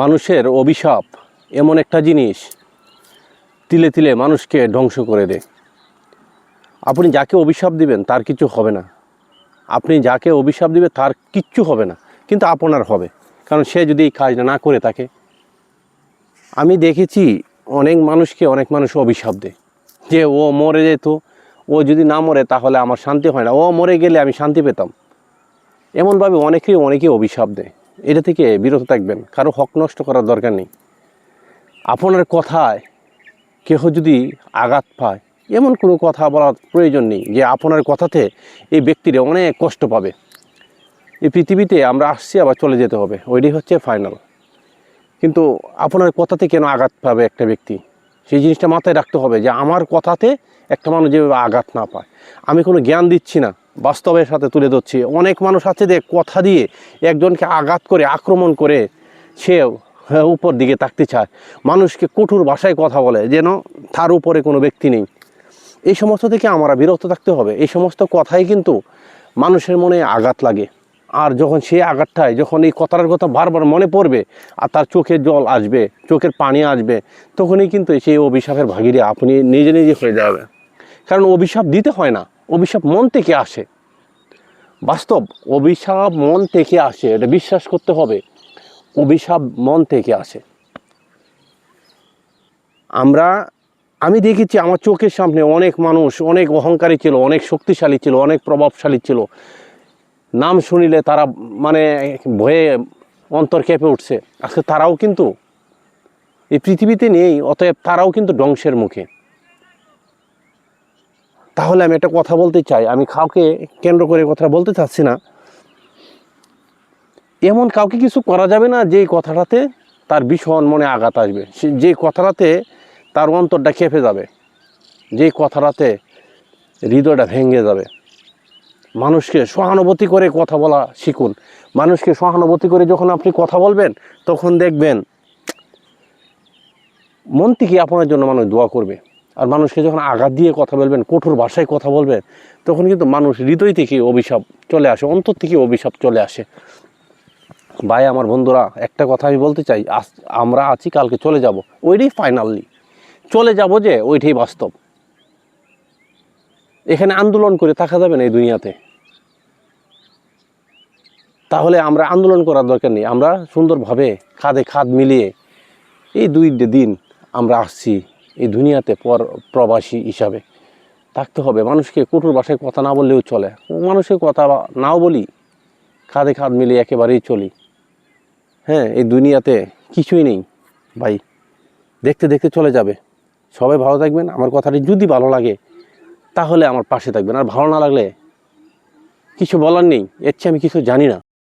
মানুষের অভিশাপ এমন একটা জিনিস তিলে তিলে মানুষকে ধ্বংস করে দেয়। আপনি যাকে অভিশাপ দিবেন তার কিছু হবে না, আপনি যাকে অভিশাপ দিবেন তার কিচ্ছু হবে না, কিন্তু আপনার হবে, কারণ সে যদি এই কাজটা না করে থাকে। আমি দেখেছি অনেক মানুষকে অনেক মানুষ অভিশাপ দেয় যে ও মরে যেত, ও যদি না মরে তাহলে আমার শান্তি হয় না, ও মরে গেলে আমি শান্তি পেতাম। এমনভাবে অনেকেই অভিশাপ দেয়। এটা থেকে বিরত থাকবেন, কারো হক নষ্ট করার দরকার নেই। আপনার কথায় কেহ যদি আঘাত পায়, এমন কোনো কথা বলার প্রয়োজন নেই যে আপনার কথাতে এই ব্যক্তিরা অনেক কষ্ট পাবে। এই পৃথিবীতে আমরা আসছি, আবার চলে যেতে হবে, ওইটাই হচ্ছে ফাইনাল। কিন্তু আপনার কথাতে কেন আঘাত পাবে একটা ব্যক্তি, সেই জিনিসটা মাথায় রাখতে হবে যে আমার কথাতে একটা মানুষ যেভাবে আঘাত না পায়। আমি কোনো জ্ঞান দিচ্ছি না, বাস্তবের সাথে তুলে ধরছি। অনেক মানুষ আছে যে কথা দিয়ে একজনকে আঘাত করে, আক্রমণ করে সে উপর দিকে তাকতে চায়, মানুষকে কঠোর ভাষায় কথা বলে যেন তার উপরে কোনো ব্যক্তি নেই। এই সমস্ত থেকে আমরা বিরত থাকতে হবে। এই সমস্ত কথাই কিন্তু মানুষের মনে আঘাত লাগে। আর যখন সেই আঘাতটায়, যখন এই কথাটার কথা বারবার মনে পড়বে আর তার চোখের জল আসবে, চোখের পানি আসবে, তখনই কিন্তু সেই অভিশাপের ভাগিরে আপনি নিজে নিজে হয়ে যাবে। কারণ অভিশাপ দিতে হয় না, অভিশাপ মন থেকে আসে। বাস্তব, অভিশাপ মন থেকে আসে, এটা বিশ্বাস করতে হবে। অভিশাপ মন থেকে আসে। আমি দেখেছি আমার চোখের সামনে অনেক মানুষ অনেক অহংকারী ছিল, অনেক শক্তিশালী ছিল, অনেক প্রভাবশালী ছিল। নাম শুনিলে তারা মানে ভয়ে অন্তর কেঁপে উঠছে। আজকে তারাও কিন্তু এই পৃথিবীতে নেই, অতএব তারাও কিন্তু ধ্বংসের মুখে। তাহলে আমি একটা কথা বলতে চাই, আমি কাউকে কেন্দ্র করে কথা বলতে চাচ্ছি না। এমন কাউকে কিছু করা যাবে না যে কথাটাতে তার ভীষণ মনে আঘাত আসবে, যে কথাটাতে তার অন্তরটা কেঁপে যাবে, যে কথাটাতে হৃদয়টা ভেঙে যাবে। মানুষকে সহানুভূতি করে কথা বলা শিখুন। মানুষকে সহানুভূতি করে যখন আপনি কথা বলবেন, তখন দেখবেন মন থেকে আপনার জন্য মানুষ দোয়া করবে। আর মানুষকে যখন আঘাত দিয়ে কথা বলবেন, কঠোর ভাষায় কথা বলবেন, তখন কিন্তু মানুষ হৃদয় থেকে অভিশাপ চলে আসে, অন্তর থেকে অভিশাপ চলে আসে। ভাই আমার বন্ধুরা, একটা কথা আমি বলতে চাই, আমরা আছি, কালকে চলে যাব, ওইটাই ফাইনালি চলে যাব, যে ওইটাই বাস্তব। এখানে আন্দোলন করে থাকা যাবে না এই দুনিয়াতে। তাহলে আমরা আন্দোলন করার দরকার নেই, আমরা সুন্দরভাবে খাদে খাদ মিলিয়ে এই 2 দিন আমরা আসছি এই দুনিয়াতে প্রবাসী হিসাবে থাকতে হবে। মানুষকে কঠোর ভাষায় কথা না বললেও চলে, মানুষের কথা নাও বলি, খাদে খাদ মিলিয়ে একেবারেই চলি। হ্যাঁ, এই দুনিয়াতে কিছুই নেই ভাই, দেখতে দেখতে চলে যাবে। সবাই ভালো থাকবেন। আমার কথাটি যদি ভালো লাগে তাহলে আমার পাশে থাকবেন, আর ভালো না লাগলে কিছু বলার নেই, এর চেয়ে আমি কিছু জানি না।